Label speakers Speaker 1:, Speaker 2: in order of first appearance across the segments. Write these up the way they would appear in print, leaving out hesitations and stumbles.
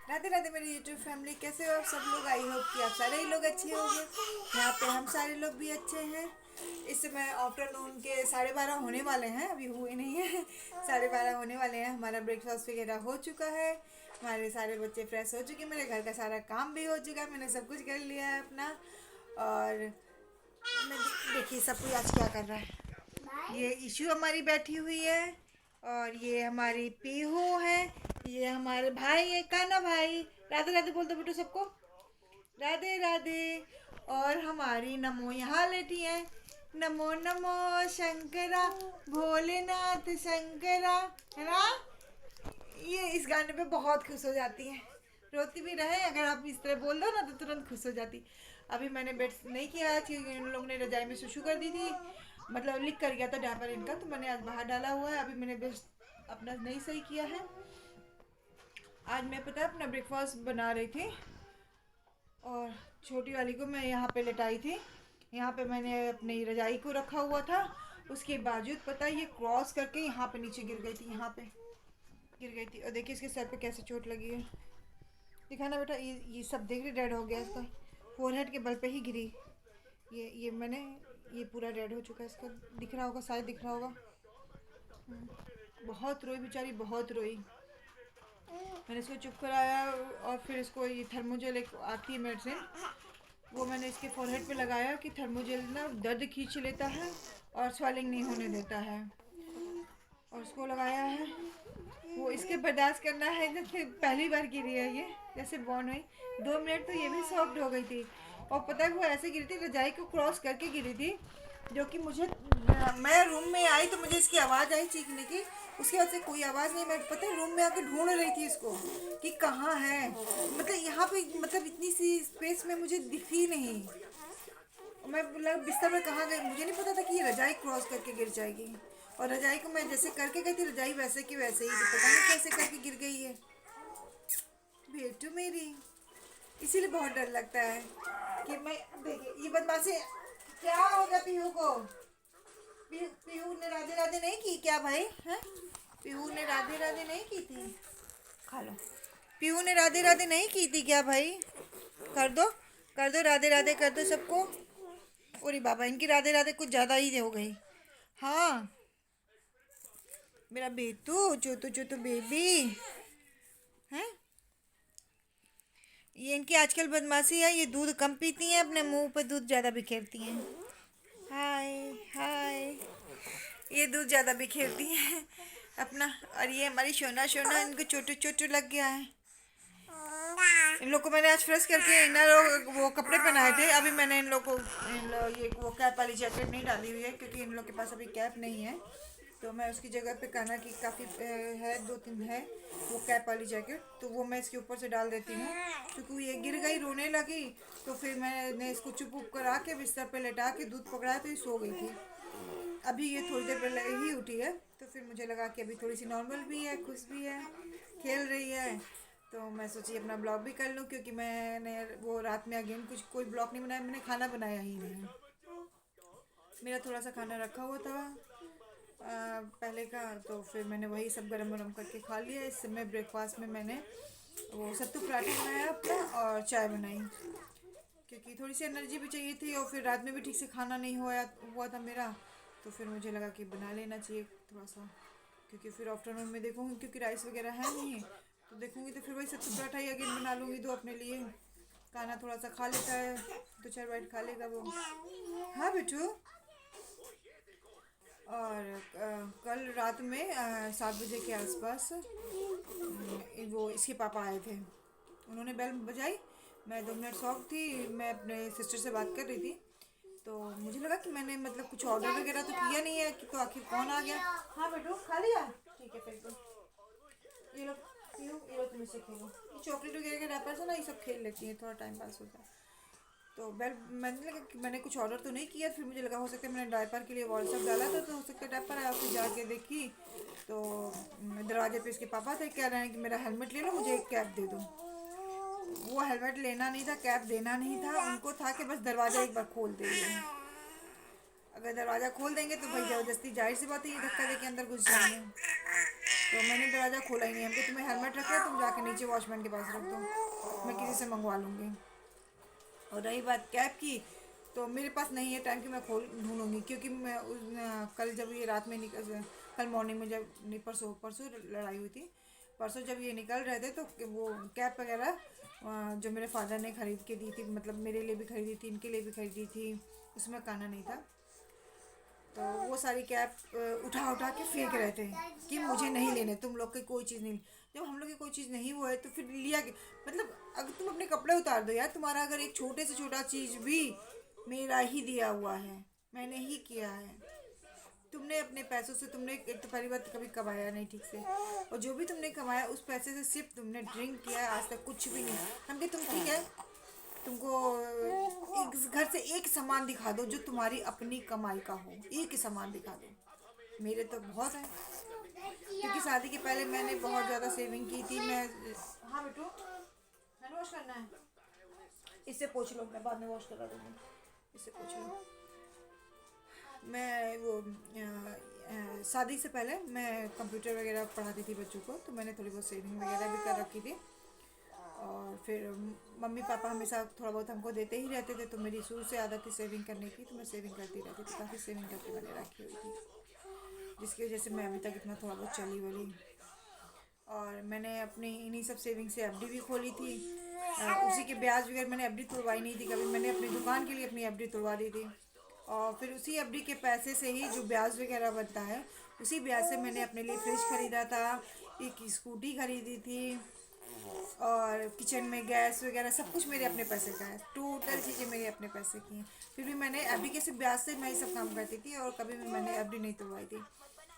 Speaker 1: राधे राधे मेरी YouTube family, कैसे हो आप सब लोग। आई होप कि आप सारे ही लोग अच्छे होंगे। यहाँ पे हम सारे लोग भी अच्छे हैं। इस समय आफ्टरनून के 12:30 होने वाले हैं, अभी हुए नहीं हैं। 12:30 होने वाले हैं। हमारा ब्रेकफास्ट वगैरह हो चुका है, हमारे सारे बच्चे फ्रेश हो चुके हैं, मेरे घर का सारा काम भी हो चुका है, मैंने सब कुछ कर लिया है अपना। और देखिए सब कोई आज क्या कर रहा है। ये इशू हमारी बैठी हुई है, और ये हमारी पीहू है, ये हमारे भाई है काना भाई। राधे राधे बोल दो बेटू सबको, राधे राधे। और हमारी नमो यहाँ लेटी है। नमो नमो शंकरा, भोलेनाथ शंकरा, है ना। ये इस गाने पे बहुत खुश हो जाती है, रोती भी रहे अगर आप इस तरह बोल दो ना तो तुरंत खुश हो जाती। अभी मैंने बेड नहीं किया आज क्योंकि इन लोगों ने रजाई में सुसु कर दी थी, मतलब लिख कर गया था डायपर इनका, तो मैंने आज बाहर डाला हुआ है। अभी मैंने बेड अपना नहीं सही किया है। आज मैं पता है अपना ब्रेकफास्ट बना रही थी, और छोटी वाली को मैं यहाँ पे लेटाई थी। यहाँ पे मैंने अपनी रजाई को रखा हुआ था, उसके बावजूद पता है ये क्रॉस करके यहाँ पे नीचे गिर गई थी, यहाँ पे गिर गई थी। और देखिए इसके सर पे कैसे चोट लगी है, दिखाना बेटा। ये सब देख रहे, रेड हो गया इसका, फोरहेड के बल पे ही गिरी। ये मैंने, ये पूरा रेड हो चुका है इसका, दिख रहा होगा, शायद दिख रहा होगा। बहुत रोई बेचारी, बहुत रोई। मैंने इसको चुप कराया, और फिर इसको ये थर्मोजेल एक आती है मेडिसिन, वो मैंने इसके फोरहेड पे लगाया कि थर्मोजेल ना दर्द खींच लेता है और स्वेलिंग नहीं होने देता है। और उसको लगाया है, वो इसके बर्दाश्त करना है। जैसे पहली बार गिरी है ये, जैसे बॉर्न हुई 2 मिनट तो ये भी सॉफ्ट हो गई थी। और पता है वो ऐसे गिरी थी, रजाई को क्रॉस करके गिरी थी, जो कि मुझे, मैं रूम में आई तो मुझे इसकी आवाज़ आई चीखने की। उसके बाद से कोई आवाज़ नहीं, मैं पता है रूम में आके ढूंढ रही थी इसको कि कहाँ है, मतलब यहाँ पे, मतलब इतनी सी स्पेस में मुझे दिखी नहीं। मैं मतलब बिस्तर में कहाँ गई, मुझे नहीं पता था कि ये रजाई क्रॉस करके गिर जाएगी। और रजाई को मैं जैसे करके गई थी, रजाई वैसे की वैसे ही, तो पता नहीं कैसे करके गिर गई है बेटू मेरी। इसीलिए बहुत डर लगता है कि मैं, देखिए ये बदमाशी। क्या हो गया पीहू को। पीहू ने राधे राधे नहीं की क्या भाई, हैं। पीहू ने राधे राधे नहीं की थी, खा लो। पीहू ने राधे राधे नहीं की थी क्या भाई, कर दो, कर दो राधे राधे कर दो सबको। अरे बाबा इनकी राधे राधे कुछ ज़्यादा ही हो गई। हाँ मेरा बेटू, चोटू चोटू बेबी है। ये इनकी आजकल बदमाशी है, ये दूध कम पीती हैं, अपने मुंह पे दूध ज़्यादा बिखेरती हैं। हाय हाय, ये दूध ज़्यादा बिखेरती हैं अपना। और ये हमारी सोना सोना, इनको चोटू चोटू लग गया है। इन लोग को मैंने आज फ्रेश करके इनर वो कपड़े पहनाए थे। अभी मैंने इन लोग को ये वो कैप वाली जैकेट नहीं डाली हुई है, क्योंकि इन लोग के पास अभी कैप नहीं है। तो मैं उसकी जगह पे कहना कि काफ़ी है, 2-3 है वो कैप वाली जैकेट, तो वो मैं इसके ऊपर से डाल देती हूँ। क्योंकि ये गिर गई, रोने लगी, तो फिर मैंने इसको चुप उप करा के बिस्तर पे लेटा के दूध पकड़ाया, तो ये सो गई थी। अभी ये थोड़ी देर पहले ही उठी है, तो फिर मुझे लगा कि अभी थोड़ी सी नॉर्मल भी है, खुश भी है, खेल रही है। तो मैं सोची अपना ब्लॉग भी कर लूँ, क्योंकि मैंने वो रात में अगेन कुछ कोई ब्लॉग नहीं बनाया, मैंने खाना बनाया ही नहीं। मेरा थोड़ा सा खाना रखा हुआ था पहले का, तो फिर मैंने वही सब गरम गरम करके खा लिया। इस समय ब्रेकफास्ट में मैंने वो सत्तू पराठा बनाया अपना, और चाय बनाई, क्योंकि थोड़ी सी एनर्जी भी चाहिए थी, और फिर रात में भी ठीक से खाना नहीं हुआ था मेरा। तो फिर मुझे लगा कि बना लेना चाहिए थोड़ा सा, क्योंकि फिर आफ्टरनून में देखूँगी, क्योंकि राइस वगैरह है नहीं, तो देखूँगी तो फिर वही सत्तू पराठा ही अगेन बना लूँगी, दो अपने लिए। खाना थोड़ा सा खा लेता है, 2-4 बाइट खा लेगा वो। हाँ बेटू। और कल रात में 7 बजे के आसपास वो इसके पापा आए थे, उन्होंने बेल बजाई। मैं 2 मिनट शॉक थी, मैं अपने सिस्टर से बात कर रही थी, तो मुझे लगा कि मैंने मतलब कुछ ऑर्डर वगैरह तो किया नहीं है, कि तो आखिर कौन आ गया। हाँ बेटू खा लिया, ठीक है फिर तो ये लो, ये लो तुम इससे खेलो। ये चॉकलेट वगैरह के रैपर से ना ये सब खेल लेती है, थोड़ा टाइम पास होता है। तो बेल, मैंने लगा कि मैंने कुछ ऑर्डर तो नहीं किया, फिर मुझे लगा हो सकता है मैंने डायपर के लिए व्हाट्सअप डाला था, तो हो सकता है डायपर आया। फिर जाके देखी तो दरवाजे पे इसके पापा थे, कह रहे हैं कि मेरा हेलमेट ले लो, मुझे एक कैप दे दो। वो हेलमेट लेना नहीं था, कैप देना नहीं था, उनको था कि बस दरवाज़ा एक बार खोल दे। अगर दरवाज़ा खोल देंगे तो भाई ज़बरदस्ती, जाहिर सी बात है, ये धक्का दे के अंदर घुस जाएंगे। तो मैंने दरवाज़ा खोला ही नहीं। हमको तुम्हें हेलमेट रखना है, तुम जाके नीचे वॉचमैन के पास रख दो, मैं किसी से मंगवा लूँगी। और रही बात कैब की, तो मेरे पास नहीं है टाइम कि मैं खोल ढूंढूंगी, क्योंकि मैं कल जब ये रात में निकल, कल मॉर्निंग में जब नहीं, परसों परसों लड़ाई हुई थी, परसों जब ये निकल रहे थे तो वो कैब वगैरह जो मेरे फादर ने ख़रीद के दी थी, मतलब मेरे लिए भी खरीदी थी, इनके लिए भी खरीदी थी, उसमें खाना नहीं था। तो वो सारी कैब उठा उठा के फेंक रहे थे कि मुझे नहीं लेने, तुम लोग की कोई चीज़ नहीं। जब हम लोग की कोई चीज़ नहीं हुआ है तो फिर लिया मतलब अगर तुम अपने कपड़े उतार दो यार, तुम्हारा अगर एक छोटे से छोटा चीज़ भी मेरा ही दिया हुआ है, मैंने ही किया है, तुमने अपने पैसों से, तुमने एक तो पहली बात कभी कमाया नहीं ठीक से, और जो भी तुमने कमाया उस पैसे से सिर्फ तुमने ड्रिंक किया है, आज तक कुछ भी नहीं। हम कि तुम ठीक है, तुमको एक घर से एक सामान दिखा दो जो तुम्हारी अपनी कमाई का हो, एक ही सामान दिखा दो। मेरे तो बहुत है, क्योंकि शादी के पहले मैंने बहुत ज़्यादा सेविंग की थी। मैं, हाँ बेटू, हैंड वॉश करना है, इससे पूछ लो, मैं बाद में वॉश करा दूँगी, इससे पूछ लो। मैं वो शादी से पहले मैं कंप्यूटर वगैरह पढ़ाती थी बच्चों को, तो मैंने थोड़ी बहुत सेविंग वगैरह भी कर रखी थी। और फिर मम्मी पापा हमेशा थोड़ा बहुत हमको देते ही रहते थे, तो मेरी शुरू से आदत थी सेविंग करने की, तो मैं सेविंग करती रहती थी, काफ़ी सेविंग करके मैंने रखी हुई थी, जिसकी वजह से मैं अभी तक इतना थोड़ा बहुत चली वली। और मैंने अपनी इन्हीं सब सेविंग से एफडी भी खोली थी, उसी के ब्याज वगैरह, मैंने एफडी तोड़वाई नहीं थी कभी, मैंने अपनी दुकान के लिए अपनी एफडी तोड़वा दी थी। और फिर उसी एफडी के पैसे से ही जो ब्याज वगैरह बनता है, उसी ब्याज से मैंने अपने लिए फ्रिज खरीदा था, एक स्कूटी खरीदी थी, और किचन में गैस वगैरह सब कुछ मेरे अपने पैसे का है, टोटल चीज़ें मेरे अपने पैसे की हैं। फिर भी मैंने एफडी के सिर्फ ब्याज से मैं ये सब काम करती थी, और कभी भी मैंने एफडी नहीं तोड़वाई थी।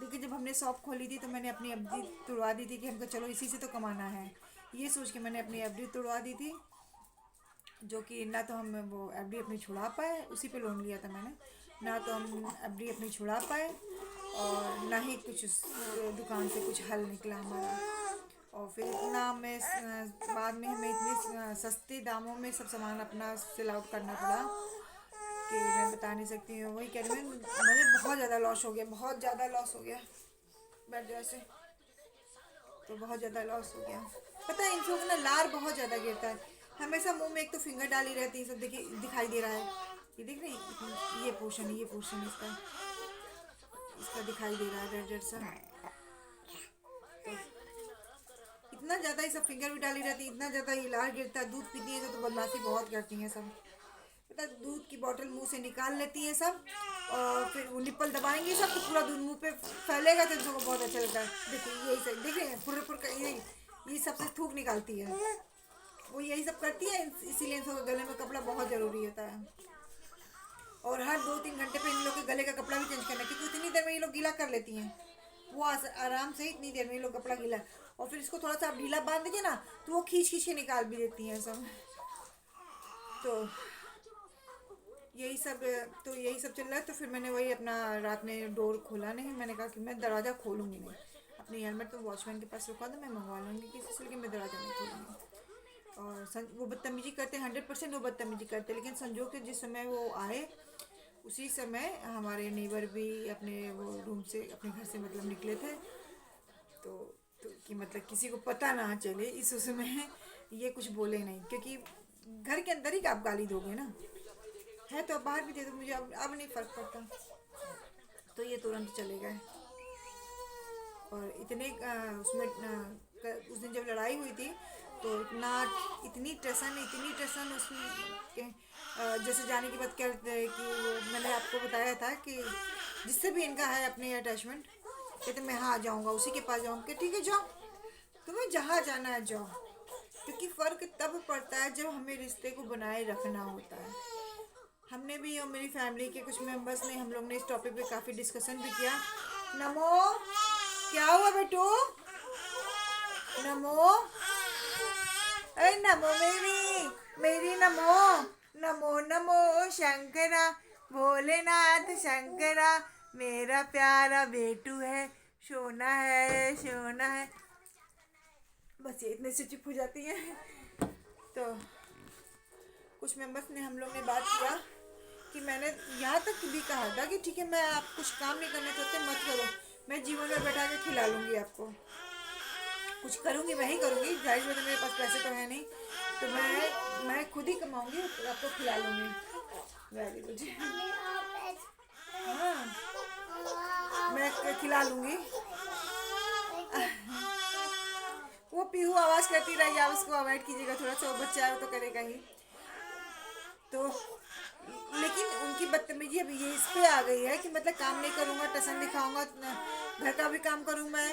Speaker 1: लेकिन जब हमने शॉप खोली थी तो मैंने अपनी एफडी तोड़वा दी थी कि हमको चलो इसी से तो कमाना है, ये सोच के मैंने अपनी एफडी तोड़वा दी थी, जो कि ना तो हम वो एफडी अपनी छुड़ा पाए, उसी पे लोन लिया था मैंने, ना तो हम एफडी अपनी छुड़ा पाए, और ना ही कुछ उस दुकान से कुछ हल निकला हमारा। और फिर इतना हमें बाद में हमें इतने सस्ते दामों में सब सामान अपना सेल आउट करना पड़ा कि मैं बता नहीं सकती हूँ। वही कह रही हूँ, मुझे बहुत ज़्यादा लॉस हो गया, बहुत ज़्यादा लॉस हो गया बैठ जाए से, तो बहुत ज़्यादा लॉस हो गया। पता है इन लोगों का ना लार बहुत ज़्यादा गिरता है, हमेशा मुंह में एक तो फिंगर डाली रहती है, सब देखिए दिखाई दे रहा है, ये देख रहे हैं, ये पोर्शन है, ये पोर्शन इसका इसका दिखाई दे रहा है रेड रेड सा। तो इतना ज़्यादा ये सब फिंगर भी डाली रहती है, इतना ज़्यादा ये लार गिरता है। दूध पीती है तो बदमाशी बहुत करती हैं सब, पता है, दूध की बोतल मुंह से निकाल लेती हैं सब, और फिर वो निप्पल दबाएंगे सब तो पूरा दूध मुंह पे फैलेगा, तो इनको बहुत अच्छा लगता है। देखिए यही सब देख रहे हैं, पूरे पूरे ये सबसे थूक निकालती है, वो यही सब करती है, इसीलिए इन सबके गले में कपड़ा बहुत ज़रूरी होता है। और हर 2-3 घंटे पे इन लोग के गले का कपड़ा भी चेंज करना, क्योंकि इतनी देर में ये लोग गीला कर लेती हैं, वो आराम से इतनी देर में ये लोग कपड़ा गीला, और फिर इसको थोड़ा सा आप ढीला बांध दीजिए ना, तो वो खींच खींच के निकाल भी देती हैं सब। तो यही सब, तो यही सब चल रहा है। तो फिर मैंने वही अपना रात में डोर खोला नहीं, मैंने कहा कि मैं दरवाज़ा खोलूँगी नहीं, अपनी हेलमेट तो वॉचमैन के पास रुका दो, मैं मंगवा लूँगी किसी से, लेकिन मैं दरवाज़ा नहीं खोलूँगी। और वो बदतमीजी करते, 100% वो बदतमीजी करते, लेकिन संजोग से जिस समय वो आए उसी समय हमारे नेबर भी अपने वो रूम से, अपने घर से मतलब निकले थे, तो कि मतलब किसी को पता ना चले, इस उसमें ये कुछ बोले नहीं, क्योंकि घर के अंदर ही आप गाली दोगे ना, है तो बाहर भी दे दो, मुझे अब नहीं फ़र्क पड़ता। तो ये तुरंत चले गए। और इतने उसमें उस दिन जब लड़ाई हुई थी तो इतनी टसन उसमें जैसे जाने की बात करते हैं कि वो मैंने आपको बताया था कि जिससे भी इनका है अपने अटैचमेंट, कहते मैं हाँ जाऊँगा, उसी के पास जाऊँगा, कि ठीक है जाओ, तुम्हें जहाँ जाना है जाओ, क्योंकि फ़र्क तब पड़ता है जब हमें रिश्ते को बनाए रखना होता है। हमने भी और मेरी फैमिली के कुछ मेंबर्स ने, हम लोग ने इस टॉपिक पे काफ़ी डिस्कशन भी किया। नमो, क्या हुआ बेटू? नमो, अरे नमो मेरी नमो, नमो नमो शंकरा, भोलेनाथ शंकरा, मेरा प्यारा बेटू है, सोना है। बस ये इतने से चुप हो जाती हैं। तो कुछ मेंबर्स ने, हम लोग ने बात किया कि मैंने यहाँ तक भी कहा था कि ठीक है, मैं आप कुछ काम नहीं करना चाहते मत करो, मैं जीवन में बैठा के खिला लूँगी आपको, कुछ करूँगी मैं ही करूँगी, जाहिर में तो मेरे पास पैसे तो है नहीं, तो मैं खुद ही कमाऊँगी, आपको खिला लूँगी। Very good. हाँ, मैं खिला लूँगी। वो पीहू आवाज़ करती रहेगी, आप उसको अवॉइड कीजिएगा थोड़ा सा, वो बच्चा है वो तो करेगा ही। तो लेकिन उनकी बदतमीजी अभी ये इस पे आ गई है कि मतलब काम नहीं करूँगा, टसन दिखाऊंगा, घर का भी काम करूँ मैं,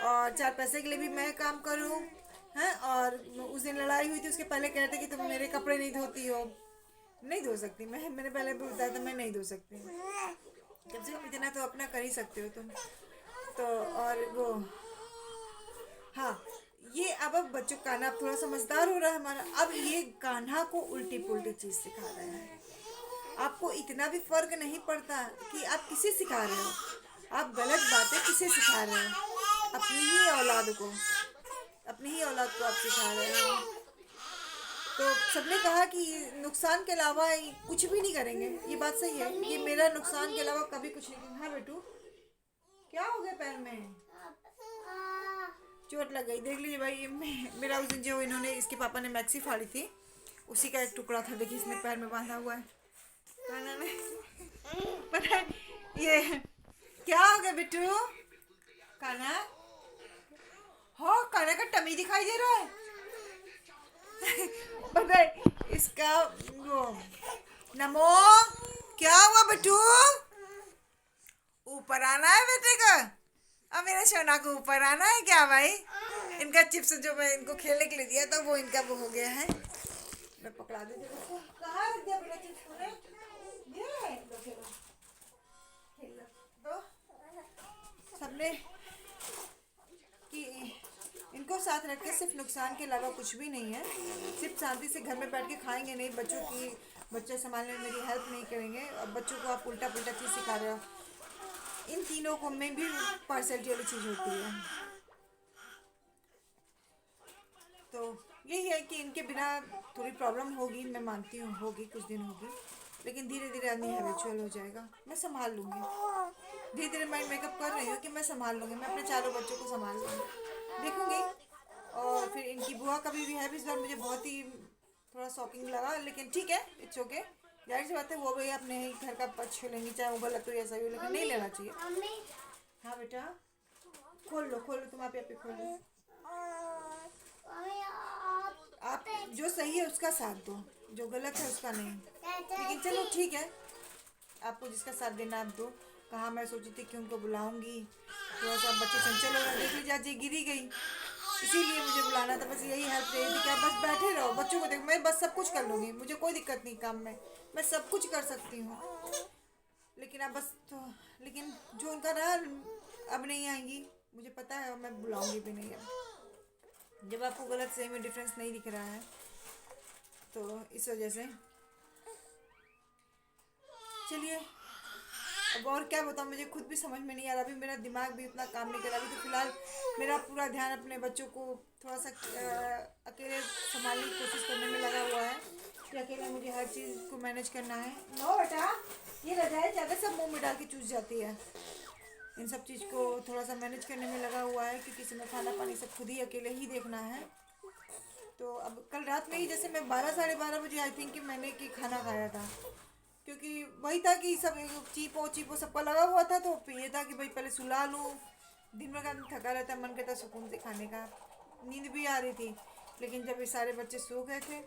Speaker 1: और 4 पैसे के लिए भी मैं काम करूँ, हैं। और उस दिन लड़ाई हुई थी, उसके पहले कह रहे थे कि तुम मेरे कपड़े नहीं धोती हो। नहीं धो सकती मैंने पहले भी बताया था, मैं नहीं धो सकती, कम से कम इतना तो अपना कर ही सकते हो तुम तो। और वो, हाँ, ये अब बच्चों कान्हा अब थोड़ा समझदार हो रहा है हमारा, अब ये कान्हा को उल्टी पुल्टी चीज़ सिखा रहे हैं। आपको इतना भी फर्क नहीं पड़ता कि आप किसे सिखा रहे हो, आप गलत बातें किसे सिखा रहे हो, अपनी ही औलाद को, अपनी ही औलाद को आप सिखा रहे हो। तो सबने कहा कि नुकसान के अलावा कुछ भी नहीं करेंगे, ये बात सही है, ये मेरा नुकसान के अलावा कभी कुछ नहीं। हाँ बेटू, क्या हो गया पैर में? चोट लग गई, देख लीजिए भाई, मेरा उस दिन जो इन्होंने, इसके पापा ने मैक्सी फाड़ी थी, उसी का एक टुकड़ा था, देखिए इसने पैर में बांधा हुआ है, कान्हा ने। पता है ये क्या हो गया बिट्टू? कान्हा, हो कान्हा का टमी दिखाई दे रहा है। पता है इसका वो, नमो, क्या हुआ बिट्टू? ऊपर आना है बेटे का, अब मेरे सोना को ऊपर आना है क्या भाई? इनका चिप्स जो मैं इनको खेलने के लिए दिया था वो इनका वो हो गया है, मैं पकड़ा देती हूँ। कहाँ रख दिया बेटा चिप्स तूने? ये लो खेलो, खेल लो। तो सबने कि इनको साथ रख के सिर्फ नुकसान के अलावा कुछ भी नहीं है, सिर्फ शांति से घर में बैठ के खाएंगे नहीं, बच्चे संभालने में मेरी हेल्प नहीं करेंगे, और बच्चों को आप उल्टा पुल्टा चीज़ सिखा रहे हो। इन तीनों को में भी पार्सलिटी वाली चीज़ होती है। तो यही है कि इनके बिना थोड़ी प्रॉब्लम होगी, मैं मानती हूँ होगी, कुछ दिन होगी, लेकिन धीरे धीरे आदमी हैबिचुअल हो जाएगा, मैं संभाल लूँगी, धीरे धीरे माइंड मेकअप कर रही हूँ कि मैं संभाल लूँगी, मैं अपने चारों बच्चों को संभाल लूँगी, देखूँगी। और फिर इनकी बुआ का भी है, इस बार मुझे बहुत ही थोड़ा शॉकिंग लगा, लेकिन ठीक है, इट्स ओके, जाहिर सी बात है वो भी अपने ही घर का पक्ष लेंगी, चाहे वो गलत हो ऐसा भी, लेकिन नहीं लेना चाहिए। हाँ बेटा, खोल लो तुम, आप यहाँ पे खोल लो, आप जो सही है उसका साथ दो, जो गलत है उसका नहीं, लेकिन चलो ठीक है, आपको जिसका साथ देना आप दो। कहाँ मैं सोची थी कि उनको बुलाऊंगी, थोड़ा सा बच्चे चंचल हो रहे, देख लीजिए आज ये गिरी गई, इसीलिए मुझे बुलाना था, बस यही हेल्प चाहिए थी कि आप बस बैठे रहो, बच्चों को देखो, मैं बस सब कुछ कर लूँगी, मुझे कोई दिक्कत नहीं काम में, मैं सब कुछ कर सकती हूँ, लेकिन आप बस तो, लेकिन जो उनका रहा अब नहीं आएंगी, मुझे पता है, और मैं बुलाऊंगी भी नहीं अब, जब आपको गलत सही में डिफरेंस नहीं दिख रहा है, तो इस वजह से। चलिए, अब और क्या बताऊँ, मुझे खुद भी समझ में नहीं आ रहा, अभी मेरा दिमाग भी उतना काम नहीं कर रहा, अभी तो फिलहाल मेरा पूरा ध्यान अपने बच्चों को थोड़ा सा अकेले संभालने की कोशिश करने में लगा हुआ है, कि अकेले मुझे हर चीज़ को मैनेज करना है। नो बेटा, ये रजाई ज़्यादा सब मुँह में डाल के चूस जाती है, इन सब चीज़ को थोड़ा सा मैनेज करने में लगा हुआ है, क्योंकि समय खाना पानी सब खुद ही अकेले ही देखना है। तो अब कल रात में ही जैसे मैं 12 साढ़े 12 बजे आई थिंक कि मैंने कि खाना खाया था, क्योंकि वही था कि सब चीपो सबका लगा हुआ था, तो फिर ये था कि भाई पहले सुला लूँ, दिन भर का थका रहता है, मन करता सुकून से खाने का, नींद भी आ रही थी, लेकिन जब ये सारे बच्चे सो गए थे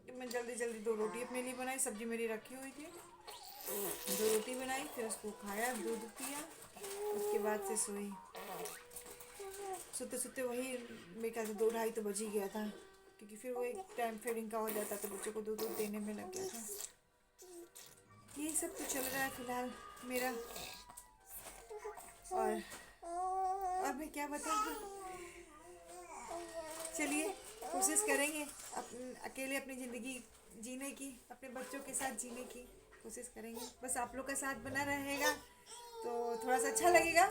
Speaker 1: तो मैं जल्दी जल्दी 2 रोटी अपने लिए बनाई, सब्जी मेरी रखी हुई थी, 2 रोटी बनाई, फिर उसको खाया, दूध पिया, उसके बाद से सोई, सोते सोते वही मेरे ख्याल से 2 ढाई तो बज ही गया था, क्योंकि फिर वो एक टाइम फेडिंग का हो जाता तो बच्चों को दूध देने में लग गया था। यही सब तो चल रहा है फिलहाल मेरा, और मैं क्या बताऊँ। चलिए, कोशिश करेंगे अकेले अपनी ज़िंदगी जीने की, अपने बच्चों के साथ जीने की कोशिश करेंगे, बस आप लोग का साथ बना रहेगा तो थोड़ा सा अच्छा लगेगा,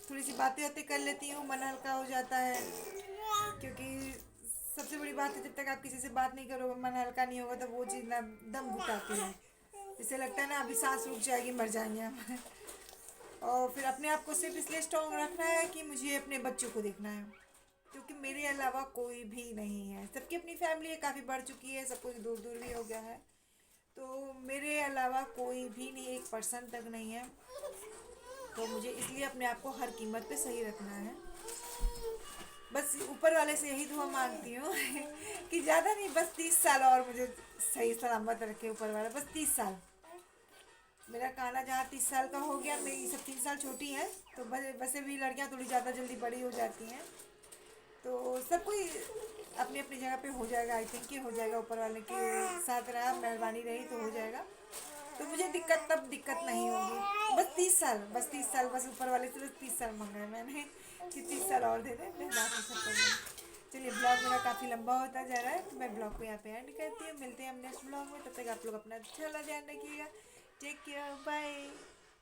Speaker 1: थोड़ी सी बातें कर लेती हूँ, मन हल्का हो जाता है, क्योंकि सबसे बड़ी बात है जब तक आप किसी से बात नहीं करोगे, मन हल्का नहीं होगा, तो वो चीज़ ना दम घुटाती है, जिससे लगता है ना अभी सांस रुक जाएगी, मर जाएंगे हम। और फिर अपने आप को सिर्फ इसलिए स्ट्रॉन्ग रखना है कि मुझे अपने बच्चों को देखना है, क्योंकि मेरे अलावा कोई भी नहीं है। सबकी अपनी फैमिली है, काफ़ी बढ़ चुकी है, सब कुछ दूर दूर भी हो गया है, तो मेरे अलावा कोई भी नहीं, एक पर्सन तक नहीं है। तो मुझे इसलिए अपने आप को हर कीमत पे सही रखना है। बस ऊपर वाले से यही दुआ मांगती हूँ कि ज़्यादा नहीं, बस 30 साल और मुझे सही सलामत रखे ऊपर वाला, बस 30 साल। मेरा काना जहाँ 30 साल का हो गया, मेरी सब 3 साल छोटी हैं, तो वैसे भी लड़कियाँ थोड़ी ज़्यादा जल्दी बड़ी हो जाती हैं, तो सब कोई अपनी अपनी जगह पे हो जाएगा। आई थिंक कि हो जाएगा, ऊपर वाले के साथ रहा, मेहरबानी रही तो हो जाएगा। तो मुझे दिक्कत नहीं होगी। बस 30 साल, बस 30 साल, बस ऊपर वाले से बस 30 साल मांगा है मैंने कि 30 साल और दे दें, मैं बाकी सब कर लूँगी। चलिए, ब्लॉग मेरा काफ़ी लंबा होता जा रहा है, तो मैं ब्लॉग को यहाँ पे एंड करती हूँ। मिलते हैं हम नेक्स्ट ब्लॉग में, तब तक आप लोग अपना अच्छा ध्यान रखिएगा। Take care, bye.